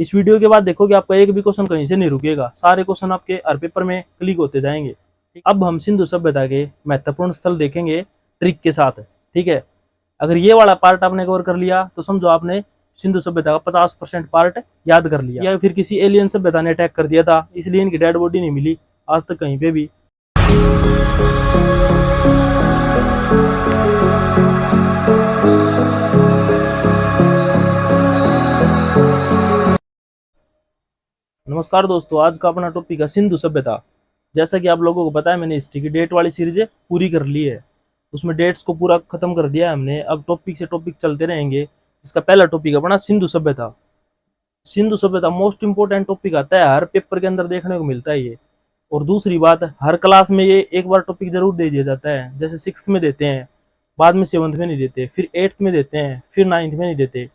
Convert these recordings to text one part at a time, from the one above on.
इस वीडियो के बाद देखो कि आपका एक भी क्वेश्चन कहीं से नहीं रुकेगा, सारे क्वेश्चन आपके हर पेपर में क्लिक होते जाएंगे। अब हम सिंधु सभ्यता के महत्वपूर्ण स्थल देखेंगे ट्रिक के साथ। ठीक है, अगर ये वाला पार्ट आपने कवर कर लिया तो समझो आपने सिंधु सभ्यता का 50% पार्ट याद कर लिया। या फिर किसी एलियन सभ्यता ने अटैक कर दिया था इसलिए इनकी डेड बॉडी नहीं मिली आज तक कहीं पे भी। नमस्कार दोस्तों, आज का अपना टॉपिक है सिंधु सभ्यता। जैसा कि आप लोगों को पता है, मैंने हिस्ट्री की डेट वाली सीरीज पूरी कर ली है, उसमें डेट्स को पूरा खत्म कर दिया है हमने। अब टॉपिक से टॉपिक चलते रहेंगे। इसका पहला टॉपिक अपना सिंधु सभ्यता। सिंधु सभ्यता मोस्ट इंपोर्टेंट टॉपिक आता है, हर पेपर के अंदर देखने को मिलता है ये। और दूसरी बात, हर क्लास में ये एक बार टॉपिक जरूर दे दिया जाता है। जैसे 6th में देते हैं, बाद में 7th में नहीं देते, फिर 8th में देते हैं, फिर 9th में नहीं देते,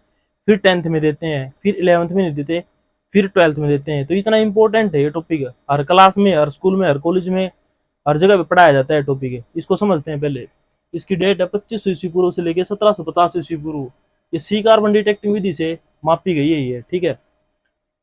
फिर 10th में देते हैं, फिर 11th में नहीं देते, फिर 12th में देते हैं। तो इतना इंपॉर्टेंट है ये टॉपिक, हर क्लास में, हर स्कूल में, हर कॉलेज में, हर जगह पे पढ़ाया जाता है टॉपिक। इसको समझते हैं पहले। इसकी डेट है 2500 ईस्वी पूर्व से लेकर 1750 ईस्वी पूर्व। ये सी कार्बन डेटिंग विधि से मापी गई है ये। ठीक है,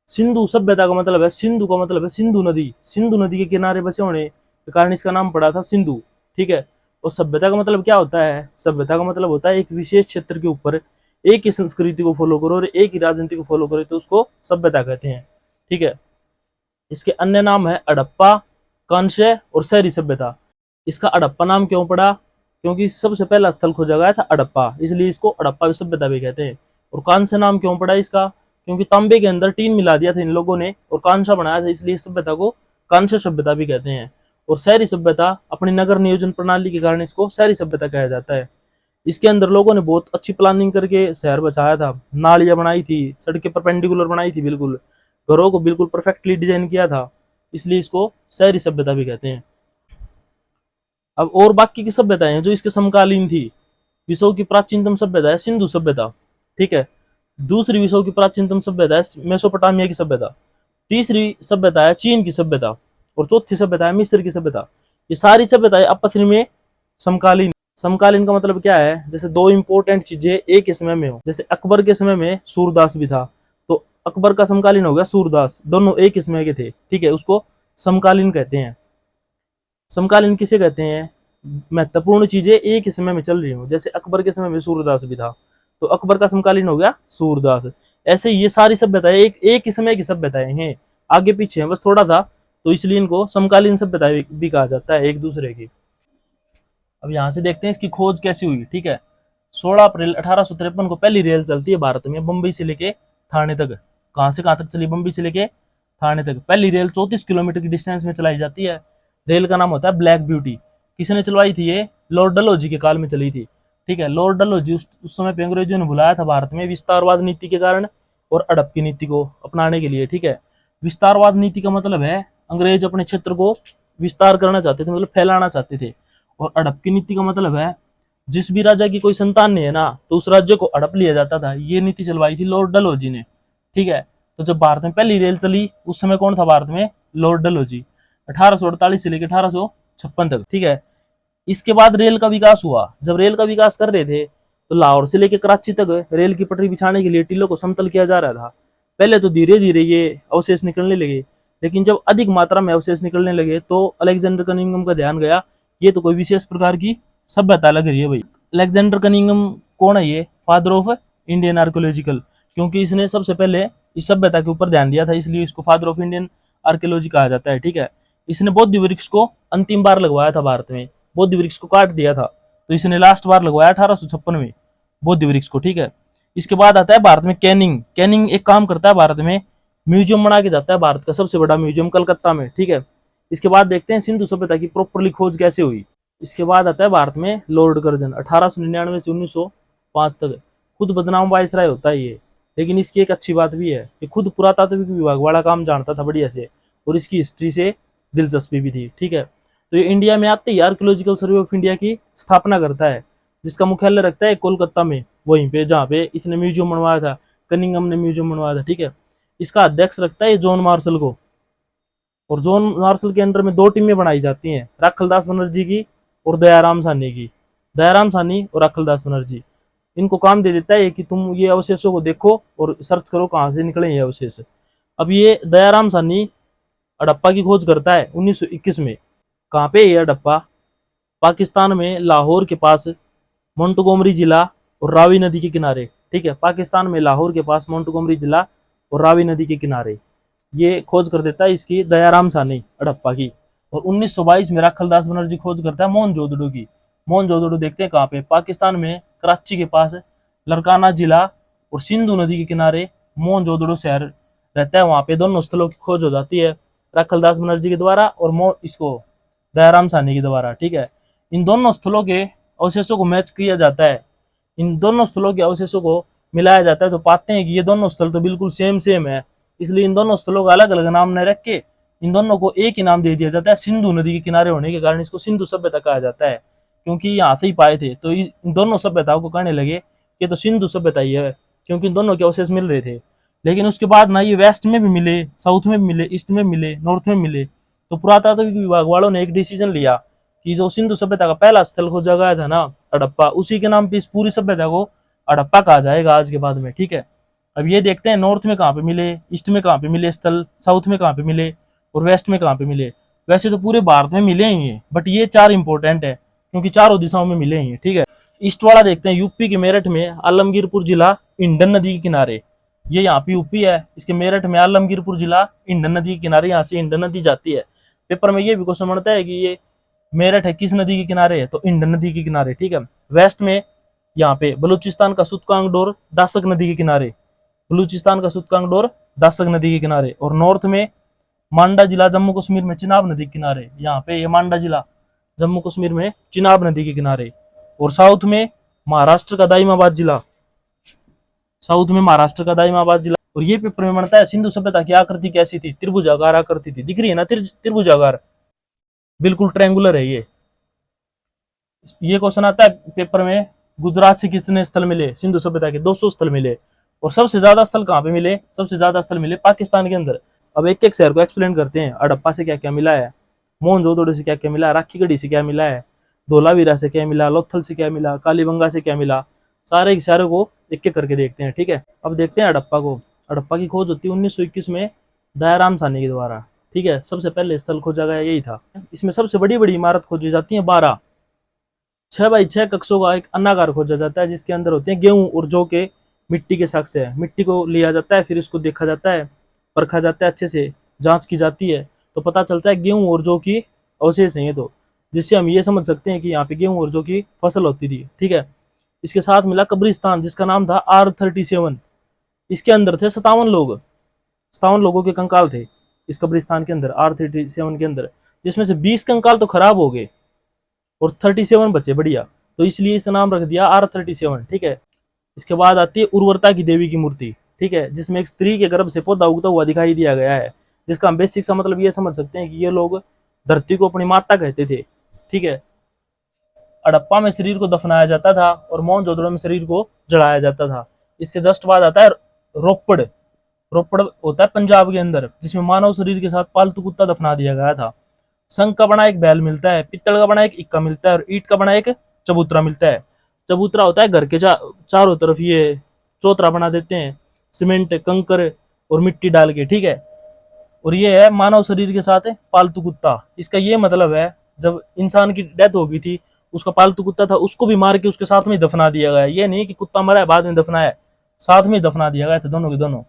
सिंधु सभ्यता का मतलब है, सिंधु का मतलब है सिंधु नदी। सिंधु नदी के किनारे बसे होने के कारण इसका नाम पड़ा था सिंधु। ठीक है, और सभ्यता का मतलब क्या होता है? सभ्यता का मतलब होता है एक विशेष क्षेत्र के ऊपर एक ही संस्कृति को फॉलो करो और एक ही राजनीति को फॉलो करो तो उसको सभ्यता कहते हैं। ठीक है, इसके अन्य नाम है हड़प्पा, कांस्य और शहरी सभ्यता। इसका हड़प्पा नाम क्यों पड़ा? क्योंकि सबसे पहला स्थल खोजा गया था हड़प्पा, इसलिए इसको हड़प्पा सभ्यता भी कहते हैं। और कांस्य नाम क्यों पड़ा इसका? क्योंकि तांबे के अंदर टीन मिला दिया था इन लोगों ने और कांसा बनाया था, इसलिए इस सभ्यता को कांस्य सभ्यता भी कहते हैं। और शहरी सभ्यता अपनी नगर नियोजन प्रणाली के कारण इसको शहरी सभ्यता कहा जाता है। इसके अंदर लोगों ने बहुत अच्छी प्लानिंग करके शहर बचाया था, नालियां बनाई थी, सड़कें परपेंडिकुलर बनाई थी, बिल्कुल घरों को बिल्कुल परफेक्टली डिजाइन किया था, इसलिए इसको शहरी सभ्यता भी कहते हैं। अब और बाकी की सभ्यताएं जो इसके समकालीन थी, विश्व की प्राचीनतम सभ्यता है सिंधु सभ्यता। ठीक है, दूसरी विश्व की प्राचीनतम सभ्यता है मेसोपोटामिया की सभ्यता, तीसरी सभ्यता है चीन की सभ्यता और चौथी सभ्यता है मिस्र की सभ्यता। ये सारी सभ्यताएं आपस में समकालीन। समकालीन का मतलब क्या है? जैसे दो इंपॉर्टेंट चीजें एक ही समय में हो। जैसे अकबर के समय में सूरदास भी था, तो अकबर का समकालीन हो गया सूरदास, दोनों एक ही समय के थे। ठीक है, उसको समकालीन कहते हैं। समकालीन किसे कहते हैं? महत्वपूर्ण चीजें एक ही समय में चल रही हो। जैसे अकबर के समय में सूरदास भी था, तो अकबर का समकालीन हो गया सूरदास। ऐसे ये सारी सभ्यताएं एक ही समय की सभ्यताएं हैं, आगे पीछे हैं बस थोड़ा सा, तो इसलिए इनको समकालीन सभ्यताएं भी कहा जाता है एक दूसरे की। अब यहाँ से देखते हैं इसकी खोज कैसी हुई। ठीक है, 16 अप्रैल 1853 को पहली रेल चलती है भारत में, बंबई से लेके थाने तक। कहाँ से कहाँ तक चली? बंबई से लेके थाने तक। पहली रेल 34 किलोमीटर की डिस्टेंस में चलाई जाती है। रेल का नाम होता है ब्लैक ब्यूटी। किसने चलवाई थी ये? लॉर्ड डलहौजी के काल में चली थी। ठीक है, लॉर्ड डलहौजी उस समय पे अंग्रेजों ने बुलाया था भारत में विस्तारवाद नीति के कारण और हड़प की नीति को अपनाने के लिए। ठीक है, विस्तारवाद नीति का मतलब है अंग्रेज अपने क्षेत्र को विस्तार करना चाहते थे, मतलब फैलाना चाहते थे। और हड़प की नीति का मतलब है जिस भी राजा की कोई संतान नहीं है ना, तो उस राज्य को हड़प लिया जाता था। ये नीति चलवाई थी लॉर्ड डलहौजी ने। ठीक है, तो जब भारत में पहली रेल चली उस समय कौन था भारत में? लॉर्ड डलहौजी, 1848 से लेकर 1856 तक। ठीक है, इसके बाद रेल का विकास हुआ। जब रेल का विकास कर रहे थे तो लाहौर से लेकर कराची तक रेल की पटरी बिछाने के लिए टीलों को समतल किया जा रहा था। पहले तो धीरे धीरे ये अवशेष निकलने लगे, लेकिन जब अधिक मात्रा में अवशेष निकलने लगे तो अलेक्जेंडर कनिंघम का ध्यान गया, ये तो कोई विशेष प्रकार की सभ्यता लग रही है भाई। अलेक्जेंडर कनिंघम कौन है? ये फादर ऑफ इंडियन आर्कियोलॉजिकल, क्योंकि इसने सबसे पहले इस सभ्यता के ऊपर ध्यान दिया था, इसलिए इसको फादर ऑफ इंडियन आर्कियोलॉजी कहा जाता है। ठीक है, इसने बौद्ध वृक्ष को अंतिम बार लगवाया था भारत में, बौद्ध वृक्ष को काट दिया था, तो इसने लास्ट बार लगवाया 1856 में बौद्ध वृक्ष को। ठीक है, इसके बाद आता है भारत में कैनिंग। कैनिंग एक काम करता है भारत में, म्यूजियम बना के जाता है, भारत का सबसे बड़ा म्यूजियम कलकत्ता में। ठीक है, इसके बाद देखते हैं सिंधु सभ्यता की प्रॉपरली खोज कैसे हुई। इसके बाद आता है भारत में लॉर्ड कर्जन, 1899 से 1905 तक। खुद बदनाम वायसराय होता है ये, लेकिन इसकी एक अच्छी बात भी है कि खुद पुरातात्विक विभाग वाला काम जानता था बढ़िया से, और इसकी हिस्ट्री से दिलचस्पी भी थी। ठीक है, तो ये इंडिया में आते ही आर्कियोलॉजिकल सर्वे ऑफ इंडिया की स्थापना करता है, जिसका मुख्यालय रखता है कोलकाता में, वहीं पे जहाँ पे इसने म्यूजियम बनवाया था, कनिंघम ने म्यूजियम बनवाया था। ठीक है, इसका अध्यक्ष रखता है जॉन मार्शल को, और जॉन मार्शल के अंडर में दो टीमें बनाई जाती हैं, राखलदास बनर्जी की और दयाराम साहनी की। दयाराम साहनी और राखलदास बनर्जी। इनको काम दे देता है कि तुम ये अवशेषों को देखो और सर्च करो कहाँ से निकले ये अवशेष। अब ये दयाराम साहनी हड़प्पा की खोज करता है 1921 में। कहाँ पे ये हड़प्पा? पाकिस्तान में लाहौर के पास मोंटगोमरी जिला और रावी नदी के किनारे। ठीक है, पाकिस्तान में लाहौर के पास मोंटगोमरी जिला और रावी नदी के किनारे ये खोज कर देता है इसकी दयाराम साहनी हड़प्पा की। और 1922 में राखलदास बनर्जी खोज करता है मोहनजोदड़ो की। मोहनजोदड़ो देखते हैं कहाँ पे? पाकिस्तान में कराची के पास लरकाना जिला और सिंधु नदी के किनारे मोहनजोदड़ो शहर रहता है। वहां पे दोनों स्थलों की खोज हो जाती है राखलदास बनर्जी के द्वारा और इसको दयाराम साहनी के द्वारा। ठीक है, इन दोनों स्थलों के अवशेषों को मैच किया जाता है, इन दोनों स्थलों के अवशेषों को मिलाया जाता है, तो पाते हैं कि ये दोनों स्थल तो बिल्कुल सेम सेम है। इसलिए इन दोनों स्थलों का अलग अलग नाम न रख के इन दोनों को एक ही नाम दे दिया जाता है। सिंधु नदी के किनारे होने के कारण इसको सिंधु सभ्यता कहा जाता है, क्योंकि यहाँ से ही पाए थे। तो इन दोनों सभ्यताओं को कहने लगे कि तो सिंधु सभ्यता ही है, क्योंकि इन दोनों के अवशेष मिल रहे थे। लेकिन उसके बाद ना ये वेस्ट में भी मिले, साउथ में भी मिले, ईस्ट में मिले, नॉर्थ में मिले। तो पुरातात्विक विभाग वालों ने एक डिसीजन लिया कि जो सिंधु सभ्यता का पहला स्थल खोजा गया था ना हड़प्पा, उसी के नाम पे इस पूरी सभ्यता को हड़प्पा कहा जाएगा आज के बाद में। ठीक है, अब ये देखते हैं नॉर्थ में कहाँ पे मिले, ईस्ट में कहाँ पे मिले स्थल, साउथ में कहाँ पे मिले और वेस्ट में कहाँ पे मिले। वैसे तो पूरे भारत में मिले ही हैं, बट ये चार इंपॉर्टेंट है क्योंकि चारों दिशाओं में मिले ही हैं। ठीक है, ईस्ट वाला देखते हैं यूपी के मेरठ में आलमगीरपुर जिला इंडन नदी के किनारे। ये यहाँ पे यूपी है, इसके मेरठ में आलमगीरपुर जिला इंडन नदी के किनारे, यहाँ से इंडन नदी जाती है। पेपर में ये भी क्वेश्चन बनता है कि ये मेरठ है किस नदी के किनारे है, तो इंडन नदी के किनारे। ठीक है, वेस्ट में यहाँ पे बलूचिस्तान का सुतकांगडोर दासक नदी के किनारे, बलूचिस्तान का सुतकांगडोर दासक नदी के किनारे। और नॉर्थ में मांडा जिला जम्मू कश्मीर में चिनाब नदी के किनारे, यहाँ पे ये मांडा जिला जम्मू कश्मीर में चिनाब नदी के किनारे। और साउथ में महाराष्ट्र का दाइमाबाद जिला, साउथ में महाराष्ट्र का दाइमाबाद जिला। और ये पेपर में बनता है सिंधु सभ्यता की आकृति कैसी थी? त्रिभुजाकार आकृति थी। दिख रही है ना त्रिभुजाकार, बिल्कुल ट्रायंगुलर है ये क्वेश्चन आता है पेपर में। गुजरात से कितने स्थल मिले सिंधु सभ्यता के? 200 स्थल मिले। और सबसे ज्यादा स्थल कहाँ पे मिले? सबसे ज्यादा स्थल मिले पाकिस्तान के अंदर। अब एक एक शहर को एक्सप्लेन करते हैं। हड़प्पा से क्या क्या मिला है, मोहनजोदड़ो से क्या क्या मिला, राखी गढ़ी से क्या मिला है, धोलावीरा से क्या मिला, लोथल से क्या मिला, कालीबंगा से क्या मिला, सारे शहरों को एक एक करके देखते हैं। ठीक है, अब देखते हैं हड़प्पा को। हड़प्पा की खोज होती है 1921 में दयाराम साहनी के द्वारा। ठीक है, सबसे पहले स्थल खोजा गया यही था। इसमें सबसे बड़ी बड़ी इमारत खोजी जाती है 12, 6 बाई 6 कक्षों का एक अन्नागार खोजा जाता है, जिसके अंदर होते हैं गेहूं और जौ के मिट्टी के साक्ष्य है। मिट्टी को लिया जाता है, फिर इसको देखा जाता है, परखा जाता है, अच्छे से जांच की जाती है, तो पता चलता है गेहूं और जौ की अवशेष है ये, तो जिससे हम ये समझ सकते हैं कि यहाँ पे गेहूं और जौ की फसल होती थी। ठीक है, इसके साथ मिला कब्रिस्तान जिसका नाम था R37। इसके अंदर थे 57 लोग, 57 लोगों के कंकाल थे इस कब्रिस्तान के अंदर, R37 के अंदर, जिसमें से 20 कंकाल तो खराब हो गए और 37 बचे बढ़िया, तो इसलिए इसका नाम रख दिया R37। ठीक है, इसके बाद आती है उर्वरता की देवी की मूर्ति। ठीक है, जिसमें एक स्त्री के गर्भ से पौधा उगता हुआ दिखाई दिया गया है, जिसका हम बेसिक सा मतलब ये समझ सकते हैं कि ये लोग धरती को अपनी माता कहते थे। ठीक है, हड़प्पा में शरीर को दफनाया जाता था और मोहनजोदड़ो में शरीर को जलाया जाता था। इसके जस्ट बाद आता है रोपड़। रोपड़ होता है पंजाब के अंदर, जिसमें मानव शरीर के साथ पालतू कुत्ता दफना दिया गया था। शंख का बना एक बैल मिलता है, पित्तल का बना एक इक्का मिलता है और ईंट का बना एक चबूतरा मिलता है। चबूतरा होता है घर के चारों तरफ ये चौतरा बना देते हैं सीमेंट, कंकर और मिट्टी डाल के। ठीक है, और ये है मानव शरीर के साथ पालतू कुत्ता। इसका ये मतलब है जब इंसान की डेथ हो गई थी, उसका पालतू कुत्ता था, उसको भी मार के उसके साथ में दफना दिया गया। ये नहीं कि कुत्ता मरा है बाद में दफनाया, साथ में दफना दिया गया था दोनों के दोनों।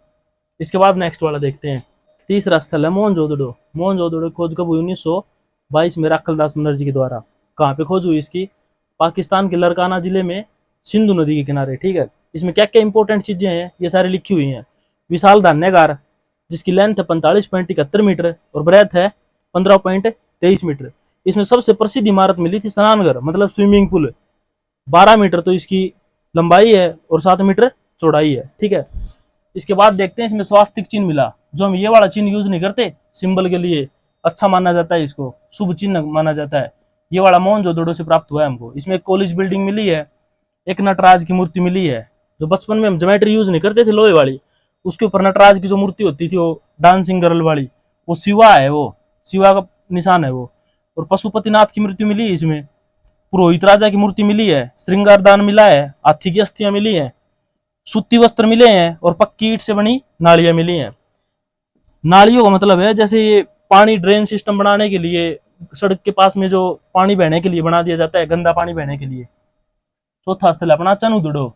इसके बाद नेक्स्ट वाला देखते हैं। तीसरा स्थल है मोहनजोदड़ो। मोहनजोदड़ो खोज कब हुई? 1922 में राखलदास बनर्जी के द्वारा। कहाँ पे खोज हुई इसकी? पाकिस्तान के लरकाना जिले में सिंधु नदी के किनारे। ठीक है, इसमें क्या क्या इंपॉर्टेंट चीजें हैं ये सारी लिखी हुई हैं। विशाल धान्यागार जिसकी लेंथ है 45.71 मीटर और ब्रेथ है 15.23 मीटर। इसमें सबसे प्रसिद्ध इमारत मिली थी स्नानघर, मतलब स्विमिंग पूल। 12 मीटर तो इसकी लंबाई है और 7 मीटर चौड़ाई है। ठीक है, इसके बाद देखते हैं इसमें स्वास्तिक चिन्ह मिला, जो हम ये वाला चिन्ह यूज नहीं करते सिंबल के लिए, अच्छा माना जाता है, इसको शुभ चिन्ह माना जाता है। ये वाला मोहनजोदड़ो से प्राप्त हुआ है हमको। इसमें एक कॉलेज बिल्डिंग मिली है, एक नटराज की मूर्ति मिली है, जो बचपन में हम ज्योमेट्री यूज नहीं करते थे लोहे वाली, उसके ऊपर नटराज की जो मूर्ति होती थी वो डांसिंग गर्ल वाली, वो शिवा है, वो शिवा का निशान है वो। और पशुपतिनाथ की मूर्ति मिली है इसमें। पुरोहित राजा की मूर्ति मिली है, श्रृंगार दान मिला है, हाथी की अस्थियां मिली हैं, सूती वस्त्र मिले हैं और पक्की ईंट से बनी नालियां मिली हैं। नालियों का मतलब है जैसे ये पानी ड्रेन सिस्टम बनाने के लिए सड़क के पास में जो पानी बहने के लिए बना दिया जाता है, गंदा पानी बहने के लिए। चौथा स्थल अपना चनुदड़ो।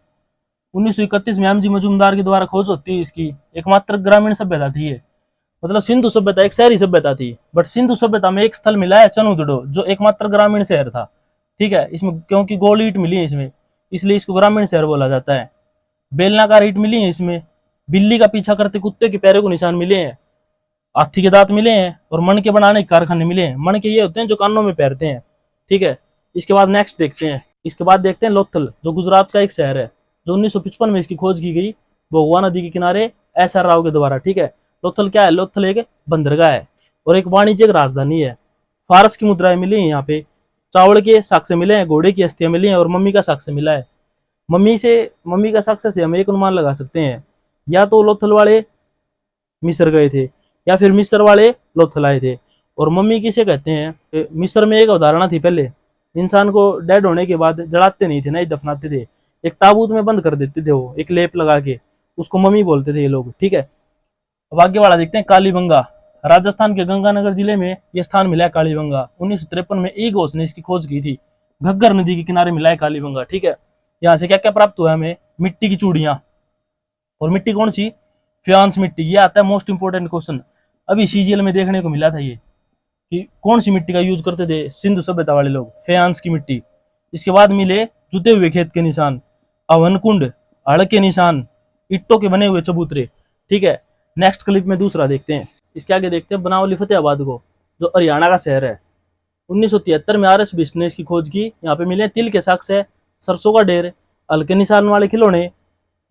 1931 में एमजी मजूमदार के द्वारा खोज होती है इसकी। एकमात्र ग्रामीण सभ्यता थी ये, मतलब सिंधु सभ्यता एक शहरी सभ्यता थी, बट सिंधु सभ्यता में एक स्थल मिला है चनुदड़ो, जो एकमात्र ग्रामीण शहर था। ठीक है, इसमें क्योंकि गोल ईंट मिली है इसमें, इसलिए इसको ग्रामीण शहर बोला जाता है। बेलनाकार ईंट मिली है इसमें, बिल्ली का पीछा करते कुत्ते के पैरों को निशान मिले हैं, हाथी के दांत मिले हैं और मणके बनाने के कारखाने मिले हैं। मणके ये होते हैं जो कानों में पहनते हैं। ठीक है, इसके बाद नेक्स्ट देखते हैं, इसके बाद देखते हैं लोथल, जो गुजरात का एक शहर है, जो 1955 में इसकी खोज की गई भोगवा नदी के किनारे SR राव के द्वारा। ठीक है, लोथल क्या है? लोथल एक बंदरगाह है और एक वाणिज्यिक राजधानी है। फारस की मुद्राएं मिली हैं यहाँ पे, चावल के साक्ष्य मिले हैं, घोड़े की अस्थियां मिली हैं और मम्मी का साक्ष्य मिला है। मम्मी का साक्ष्य से हम एक अनुमान लगा सकते हैं, या तो लोथल वाले मिस्र गए थे या फिर मिस्र वाले लोथल आए थे। और मम्मी किसे कहते हैं? मिस्र में एक अवधारणा थी, पहले इंसान को डेड होने के बाद जलाते नहीं थे, नहीं दफनाते थे, एक ताबूत में बंद कर देते थे, वो एक लेप लगा के, उसको मम्मी बोलते थे ये लोग। ठीक है, अब आगे वाला देखते हैं, कालीबंगा। राजस्थान के गंगानगर जिले में यह स्थान मिला है कालीबंगा। 1953 में ई घोष ने इसकी खोज की थी। घग्गर नदी के किनारे मिला है कालीबंगा। ठीक है, यहाँ से क्या क्या प्राप्त हुआ हमें? मिट्टी की चूड़ियां, और मिट्टी कौन सी? फ्यांस मिट्टी। ये आता है मोस्ट इंपोर्टेंट क्वेश्चन, अभी CGL में देखने को मिला था ये, कि कौन सी मिट्टी का यूज करते थे सिंधु सभ्यता वाले लोग? फ्यांस की मिट्टी। इसके बाद मिले जुते हुए खेत के निशान, अवन कुंड, हड़ के निशान, ईंटों के बने हुए चबूतरे। ठीक है, नेक्स्ट क्लिप में दूसरा देखते हैं। इसके आगे देखते हैं बनावली फतेहाबाद को, जो हरियाणा का शहर है। 1973 में RS बिष्ट ने इसकी खोज की। यहाँ पे मिले तिल के साक्ष्य, सरसों का ढेर, हल्के निशान वाले खिलौने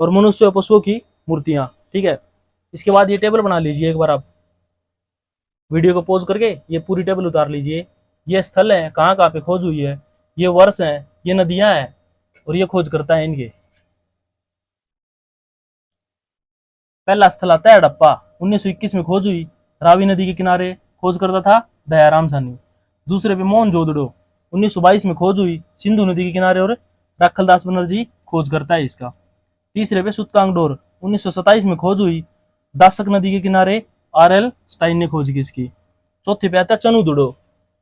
और मनुष्य और पशुओं की मूर्तियां। ठीक है, इसके बाद ये टेबल बना लीजिए एक बार, आप वीडियो को पॉज करके ये पूरी टेबल उतार लीजिए। ये स्थल है, कहाँ कहाँ पे खोज हुई है, ये वर्ष है, ये नदियां हैं और ये खोज करता है इनके। पहला स्थल आता है हड़प्पा, 1921 में खोज हुई, रावी नदी के किनारे, खोज करता था दयाराम सानी। दूसरे पे मोहनजोदड़ो, 1922 में खोज हुई, सिंधु नदी के किनारे और राखलदास बनर्जी खोज करता है इसका। तीसरे पे सुत्तांगडोर, 1927 में खोज हुई, दासक नदी के किनारे RL स्टाइन ने खोज की इसकी। चौथे पे आता है चनुदड़ो,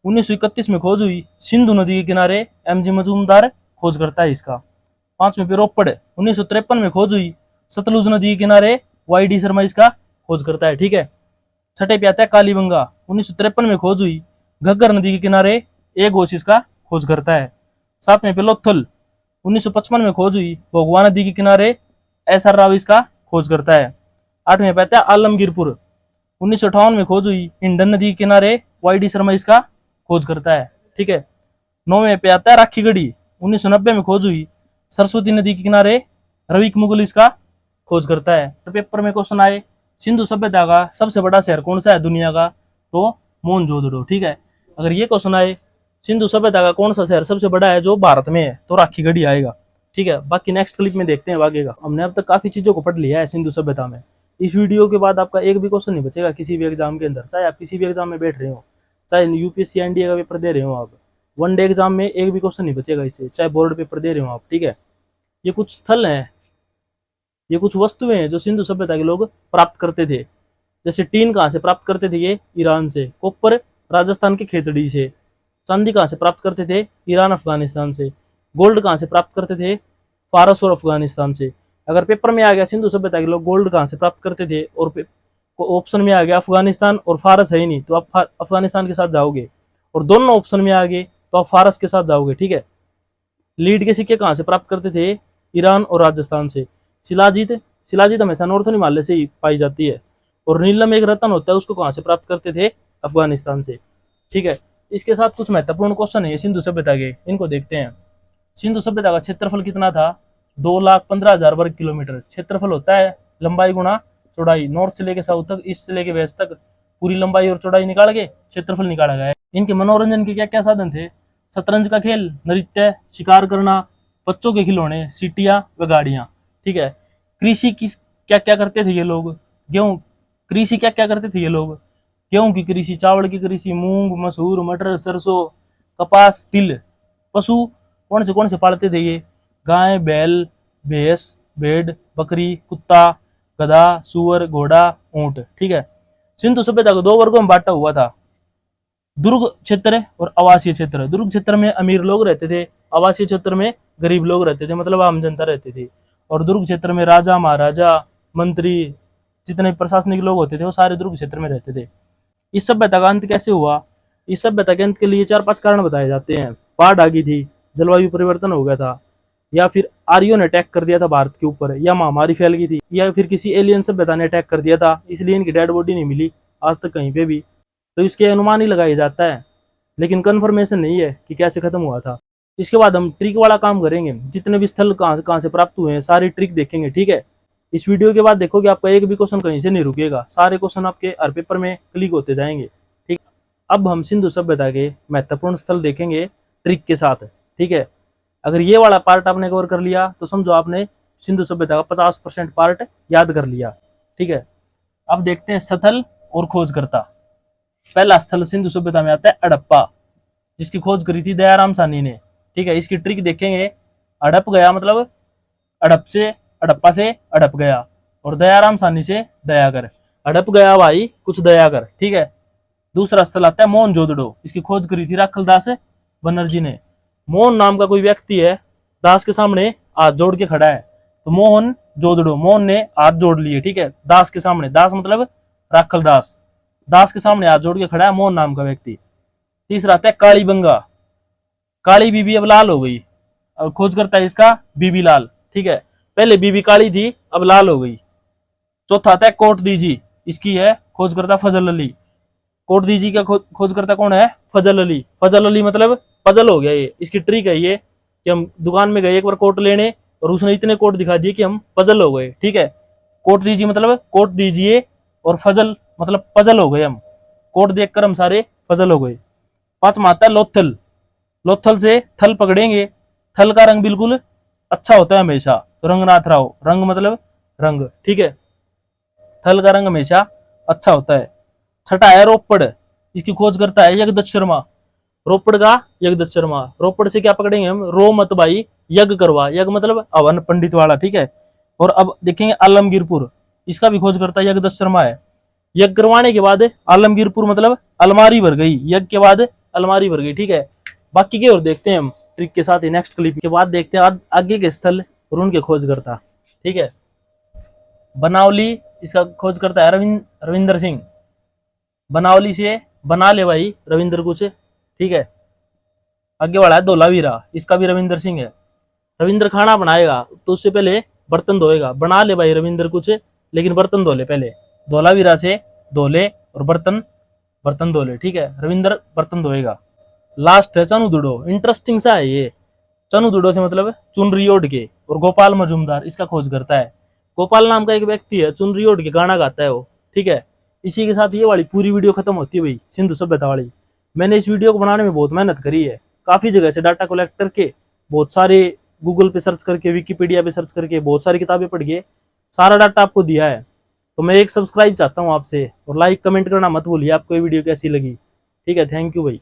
1931 में खोज हुई, सिंधु नदी के किनारे MG मजूमदार खोज करता है इसका। पांचवें पे रोपड़, 1953 में खोज हुई, सतलुज नदी के किनारे YD शर्मा इसका खोज करता है। ठीक है, छठे पे आता है कालीबंगा, 1953 में खोज हुई, घग्गर नदी के किनारे एक घोष इसका खोज करता है। सातवें पे लोथल, 1955 में खोज हुई, भोगवा नदी के किनारे SR राव इसका खोज करता है। आठवें पे आता है आलमगीरपुर, 1958 में खोज हुई, हिंडन नदी के किनारे YD शर्मा इसका खोज करता है। ठीक है, नौवें पे आता है राखीगढ़ी, 1990 में खोज हुई, सरस्वती नदी के किनारे रविक मुगल इसका खोज करता है। तो पेपर में क्वेश्चन आए, सिंधु सभ्यता का सबसे बड़ा शहर कौन सा है दुनिया का? तो मोहनजोदड़ो। ठीक है, अगर ये क्वेश्चन आए, सिंधु सभ्यता का कौन सा शहर सबसे बड़ा है जो भारत में है? तो राखीगढ़ी आएगा। ठीक है, बाकी नेक्स्ट क्लिप में देखते हैं आगे का। हमने अब तक काफी चीजों को पढ़ लिया है सिंधु सभ्यता में। इस वीडियो के बाद आपका एक भी क्वेश्चन नहीं बचेगा किसी भी एग्जाम के अंदर, चाहे आप किसी भी एग्जाम में बैठ रहे हो, चाहे UPSC NDA का पेपर दे रहे हो आप, वनडे एग्जाम में एक भी क्वेश्चन नहीं बचेगा इससे, चाहे बोर्ड पेपर दे रहे हो आप। ठीक है, ये कुछ स्थल हैं, ये कुछ वस्तुएं हैं जो सिंधु सभ्यता के लोग प्राप्त करते थे। जैसे टीन कहाँ से प्राप्त करते थे? ये ईरान से। कॉपर राजस्थान की खेतड़ी से। चांदी कहाँ से प्राप्त करते थे? ईरान अफगानिस्तान से। गोल्ड कहाँ से प्राप्त करते थे? फारस और अफगानिस्तान से। अगर पेपर में आ गया सिंधु सभ्यता के लोग गोल्ड कहाँ से प्राप्त करते थे और ऑप्शन में आ गया अफगानिस्तान और फारस है ही नहीं, तो आप अफगानिस्तान के साथ जाओगे, और दोनों ऑप्शन में आ गए तो आप फारस के साथ जाओगे। ठीक है, लीड के सिक्के कहाँ से प्राप्त करते थे? ईरान और राजस्थान से। शिलाजीत हमेशा नॉर्थन हिमालय से ही पाई जाती है। और नीलम एक रत्न होता है, उसको कहाँ से प्राप्त करते थे? अफगानिस्तान से। ठीक है, इसके साथ कुछ महत्वपूर्ण क्वेश्चन है सिंधु सभ्यता के, इनको देखते हैं। सिंधु सभ्यता का क्षेत्रफल कितना था? 2,15,000 वर्ग किलोमीटर क्षेत्रफल होता है, लंबाई गुणा चौड़ाई। नॉर्थ से लेके साउथ तक, ईस्ट से लेके वेस्ट तक पूरी लंबाई और चौड़ाई निकाल के क्षेत्रफल निकाला गया है। इनके मनोरंजन के क्या क्या साधन थे? शतरंज का खेल, नृत्य, शिकार करना, बच्चों के खिलौने, सीटियां व गाड़ियां। ठीक है, कृषि की क्या क्या करते थे ये लोग? गेहूं कृषि क्या क्या करते थे ये लोग? गेहूं की कृषि, चावल की कृषि, मूंग, मसूर, मटर, सरसों, कपास, तिल। पशु कौन से पालते थे ये? गाय, बैल, भैंस, भेड़, बकरी, कुत्ता, गधा, सुअर, घोड़ा, ऊंट। ठीक है। सिंधु सभ्यता को 2 वर्गों में बांटा हुआ था, दुर्ग क्षेत्र और आवासीय क्षेत्र। दुर्ग क्षेत्र में अमीर लोग रहते थे, आवासीय क्षेत्र में गरीब लोग रहते थे, मतलब आम जनता रहती थी। और दुर्ग क्षेत्र में राजा, महाराजा, मंत्री, जितने प्रशासनिक लोग होते थे वो सारे दुर्ग क्षेत्र में रहते थे। इस सभ्यता का अंत कैसे हुआ? इस सभ्यता के अंत के लिए 4-5 कारण बताए जाते हैं। बाढ़ आ गई थी, जलवायु परिवर्तन हो गया था, या फिर आर्यों ने अटैक कर दिया था भारत के ऊपर, या महामारी फैल गई थी, या फिर किसी एलियन सभ्यता ने अटैक कर दिया था, इसलिए इनकी डेड बॉडी नहीं मिली आज तक कहीं पे भी। तो इसके अनुमान ही लगाया जाता है, लेकिन कंफर्मेशन नहीं है कि कैसे खत्म हुआ था। इसके बाद हम ट्रिक वाला काम करेंगे, जितने भी स्थल कहाँ से प्राप्त हुए हैं सारी ट्रिक देखेंगे। ठीक है। इस वीडियो के बाद देखोगे आपका एक भी क्वेश्चन कहीं से नहीं रुकेगा, सारे क्वेश्चन आपके हर पेपर में क्लिक होते जाएंगे। ठीक। अब हम सिंधु सभ्यता के महत्वपूर्ण स्थल देखेंगे ट्रिक के साथ। ठीक है। अगर ये वाला पार्ट आपने कवर कर लिया तो समझो आपने सिंधु सभ्यता का 50% पार्ट याद कर लिया। ठीक है। अब देखते हैं स्थल और खोजकर्ता। पहला स्थल सिंधु सभ्यता में आता है हड़प्पा, जिसकी खोज करी थी दयाराम साहनी ने। ठीक है। इसकी ट्रिक देखेंगे। हड़प गया मतलब हड़प्पा से हड़प गया, और दयाराम साहनी से दया कर। हड़प गया भाई, कुछ दया कर। ठीक है। दूसरा स्थल आता है मोहनजोदड़ो। इसकी खोज करी थी राखलदास बनर्जी ने। मोहन नाम का कोई व्यक्ति है, दास के सामने हाथ जोड़ के खड़ा है, तो मोहन जोदड़ो, मोहन ने हाथ जोड़ लिए। ठीक है। दास के सामने, दास मतलब राखलदास, दास के सामने हाथ जोड़ के खड़ा है मोहन नाम का व्यक्ति। तीसरा आता है कालीबंगा। काली बीबी अब लाल हो गई, अब खोज करता है इसका बीबी लाल। ठीक है। पहले बीबी काली थी, अब लाल हो गई। चौथा आता है कोट दीजी। इसकी है खोज करता फजल अली। कोट दीजी का खोज करता कौन है? फजल अली। फजल अली मतलब पजल हो गया ये। इसकी ट्रिक है ये कि हम दुकान में गए एक बार कोट लेने, और उसने इतने कोट दिखा दिए कि हम पजल हो गए। ठीक है। कोट दीजिए मतलब कोट दीजिए, और फजल मतलब पजल हो गए हम, कोट देखकर हम सारे फजल हो गए। पांचवा आता है लोथल। लोथल से थल पकड़ेंगे। थल का रंग बिल्कुल अच्छा होता है हमेशा, तो रंगनाथ राव, रंग मतलब रंग। ठीक है। थल का रंग हमेशा अच्छा होता है। छठा है रोपड़। इसकी खोज करता है यज्ञदत्त शर्मा। रोपड़ का यज्ञदत्त शर्मा। रोपड़ से क्या पकड़ेंगे हम? रो मत भाई, यज्ञ करवा। यज्ञ मतलब हवन पंडित वाला। ठीक है। और अब देखेंगे आलमगीरपुर। इसका भी खोज करता यज्ञदत्त शर्मा है। यज्ञ करवाने के बाद आलमगीरपुर मतलब अलमारी भर गई, यज्ञ के बाद अलमारी भर गई। ठीक है। बाकी के और देखते हैं हम ट्रिक के साथ ही नेक्स्ट क्लिप के बाद देखते हैं आगे के स्थल और उनके खोज करता। ठीक है। बनावली, इसका खोज करता है रविंदर सिंह। बनावली से बना ले भाई रविंद्र कुछ। ठीक है। आगे वाला है धोलावीरा। इसका भी रविंदर सिंह है। रविंद्र खाना बनाएगा तो उससे पहले बर्तन धोएगा। बना ले भाई रविंद्र कुछ, लेकिन बर्तन धो ले पहले। धोलावीरा से धो ले और बर्तन धो ले। ठीक है। रविंद्र बर्तन धोएगा। लास्ट है चनुदुड़ो। इंटरेस्टिंग सा है ये। चनुदुड़ो से मतलब चुनरी ओढ़ के, और गोपाल मजूमदार इसका खोज करता है। गोपाल नाम का एक व्यक्ति है, चुनरी ओढ़ के गाना गाता है वो। ठीक है। इसी के साथ ये वाली पूरी वीडियो खत्म होती है भाई, सिंधु सभ्यता वाली। मैंने इस वीडियो को बनाने में बहुत मेहनत करी है, काफी जगह से डाटा कलेक्ट करके, बहुत सारे गूगल पे सर्च करके, विकिपीडिया पे सर्च करके, बहुत सारी किताबें पढ़ के सारा डाटा आपको दिया है। तो मैं एक सब्सक्राइब चाहता हूँ आपसे, और लाइक कमेंट करना मत भूलिए आपको ये वीडियो कैसी लगी। ठीक है। थैंक यू भाई।